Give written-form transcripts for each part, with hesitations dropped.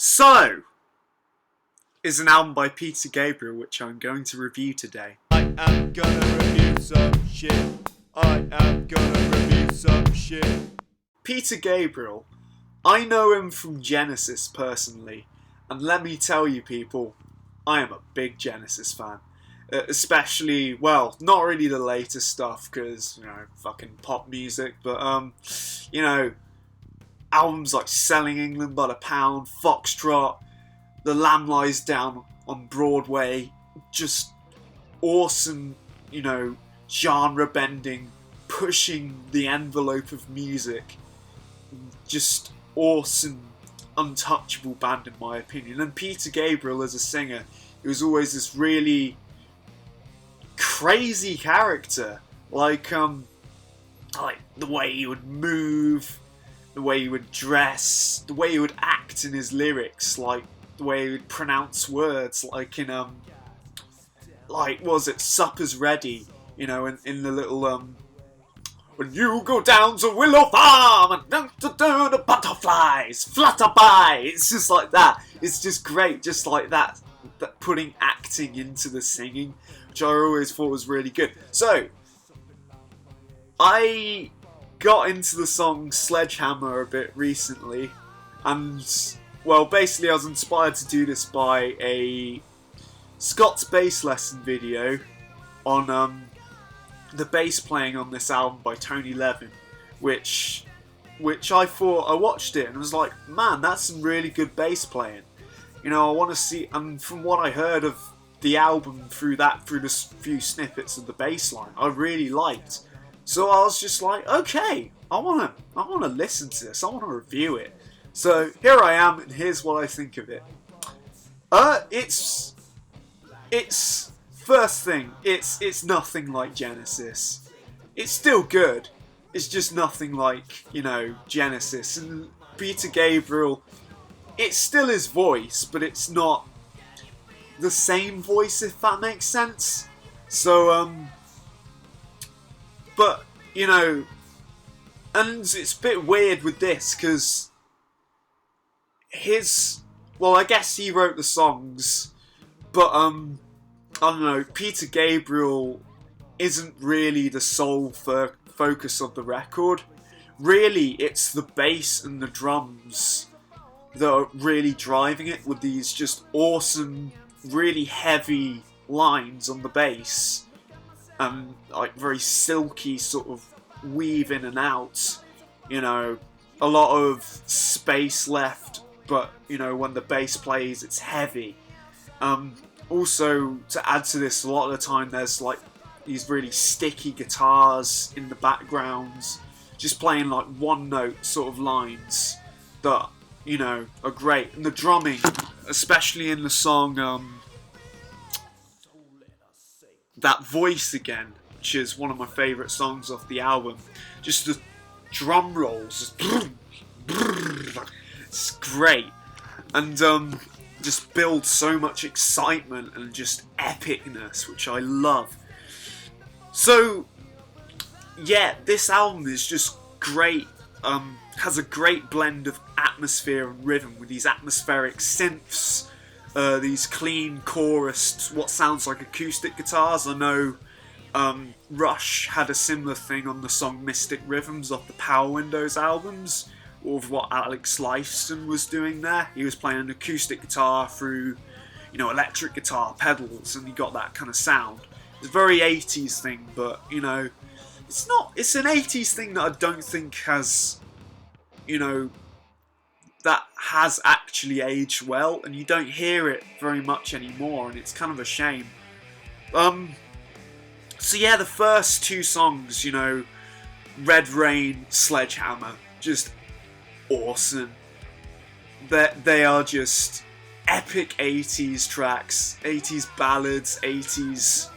So, is an album by Peter Gabriel, which I'm going to review today. I am gonna review some shit. I am gonna review some shit. Peter Gabriel, I know him from Genesis personally, and let me tell you you I am a big Genesis fan. Especially, well, not really the latest stuff, because, fucking pop music, but, albums like Selling England by the Pound, Foxtrot, The Lamb Lies Down on Broadway, just awesome, genre-bending, pushing the envelope of music, just awesome, untouchable band in my opinion. And Peter Gabriel as a singer, he was always this really crazy character, like the way he would move, the way he would dress, the way he would act in his lyrics, like the way he would pronounce words, like in Supper's Ready, in the little when you go down to Willow Farm and the butterflies flutter by. It's just like that. It's just great, just like that putting acting into the singing, which I always thought was really good. So, I got into the song Sledgehammer a bit recently, and, well, basically I was inspired to do this by a Scott's bass lesson video on the bass playing on this album by Tony Levin, which I thought, I watched it and was like, man, that's some really good bass playing. I want to see, and from what I heard of the album through the few snippets of the bass line, I really liked. So I was just like, okay, I want to listen to this, I want to review it. So here I am, and here's what I think of it. It's first thing, it's nothing like Genesis. It's still good. It's just nothing like, Genesis. And Peter Gabriel, it's still his voice, but it's not the same voice, if that makes sense. So, but, and it's a bit weird with this, because I guess he wrote the songs, but, I don't know, Peter Gabriel isn't really the sole focus of the record. Really, it's the bass and the drums that are really driving it, with these just awesome, really heavy lines on the bass, and like very silky sort of weave in and out. A lot of space left, but when the bass plays, it's heavy. Also, to add to this, a lot of the time there's like these really sticky guitars in the background, just playing like one note sort of lines that, are great. And the drumming, especially in the song That Voice Again, which is one of my favourite songs off the album, just the drum rolls, it's great. And just builds so much excitement and just epicness, which I love. So, yeah, this album is just great. Has a great blend of atmosphere and rhythm with these atmospheric synths, these clean chorused, what sounds like acoustic guitars. I know Rush had a similar thing on the song Mystic Rhythms off the Power Windows albums, of what Alex Lifeson was doing there. He was playing an acoustic guitar through, electric guitar pedals, and he got that kind of sound. It's a very 80s thing, but, it's an 80s thing that I don't think has, that has actually aged well, and you don't hear it very much anymore, and it's kind of a shame. So yeah, the first two songs, Red Rain, Sledgehammer, just awesome. They are just epic 80s tracks, 80s ballads, 80s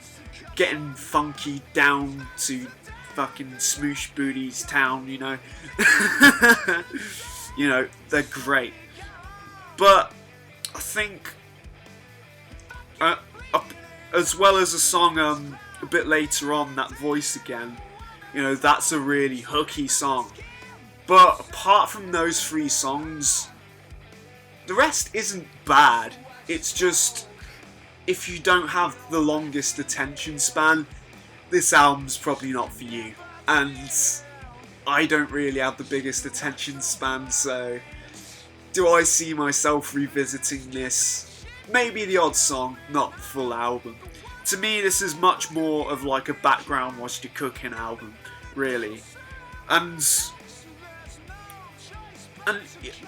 getting funky down to fucking Smoosh Booty's town, they're great. But I think as well as a song a bit later on, That Voice Again, that's a really hooky song. But apart from those three songs, the rest isn't bad. It's just, if you don't have the longest attention span, this album's probably not for you. And I don't really have the biggest attention span, so do I see myself revisiting this? Maybe the odd song, not the full album. To me, this is much more of like a background whilst you're cooking album, really.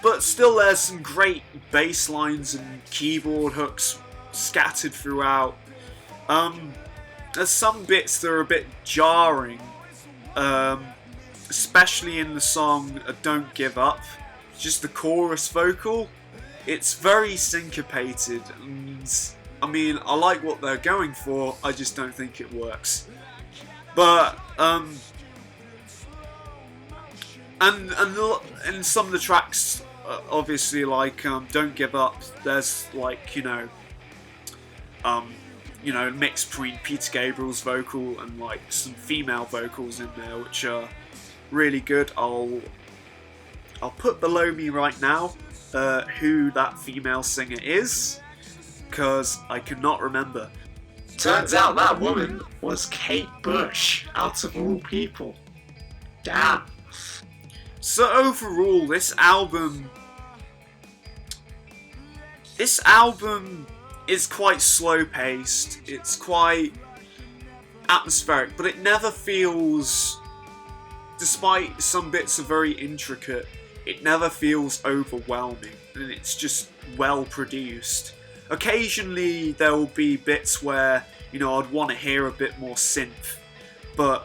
But still, there's some great bass lines and keyboard hooks scattered throughout. There's some bits that are a bit jarring, especially in the song Don't Give Up. Just the chorus vocal. It's very syncopated, and I mean, I like what they're going for, I just don't think it works. But, and some of the tracks, obviously, like Don't Give Up, there's like, mix between Peter Gabriel's vocal and like some female vocals in there, which are really good. I'll put below me right now who that female singer is, because I cannot remember. Turns out that woman was Kate Bush, out of all people. Damn. So overall, this album is quite slow-paced, it's quite atmospheric, but it never feels, despite some bits are very intricate, it never feels overwhelming, and it's just well produced. Occasionally there will be bits where, I'd want to hear a bit more synth, but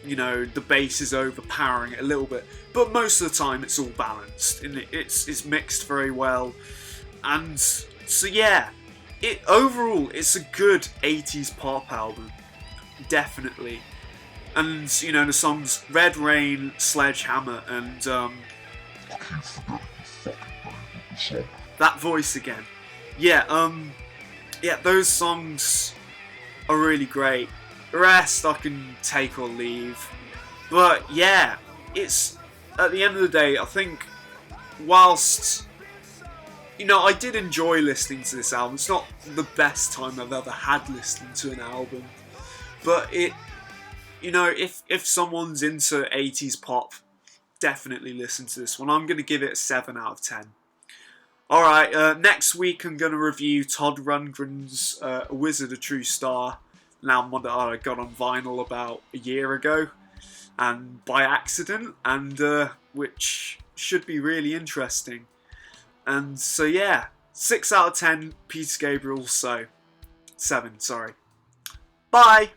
the bass is overpowering it a little bit, but most of the time it's all balanced, and it's mixed very well. And so yeah, overall it's a good 80s pop album, definitely. And the songs Red Rain, Sledgehammer, and that voice again. Yeah, those songs are really great. The rest I can take or leave. But yeah, it's, at the end of the day, I think, whilst, I did enjoy listening to this album, it's not the best time I've ever had listening to an album, but it, if someone's into 80s pop, definitely listen to this one. I'm going to give it a 7 out of 10. Alright, next week I'm going to review Todd Rundgren's A Wizard, a True Star, an album that I got on vinyl about a year ago, and by accident, and which should be really interesting. And so yeah, 6 out of 10 Peter Gabriel, so 7, sorry. Bye!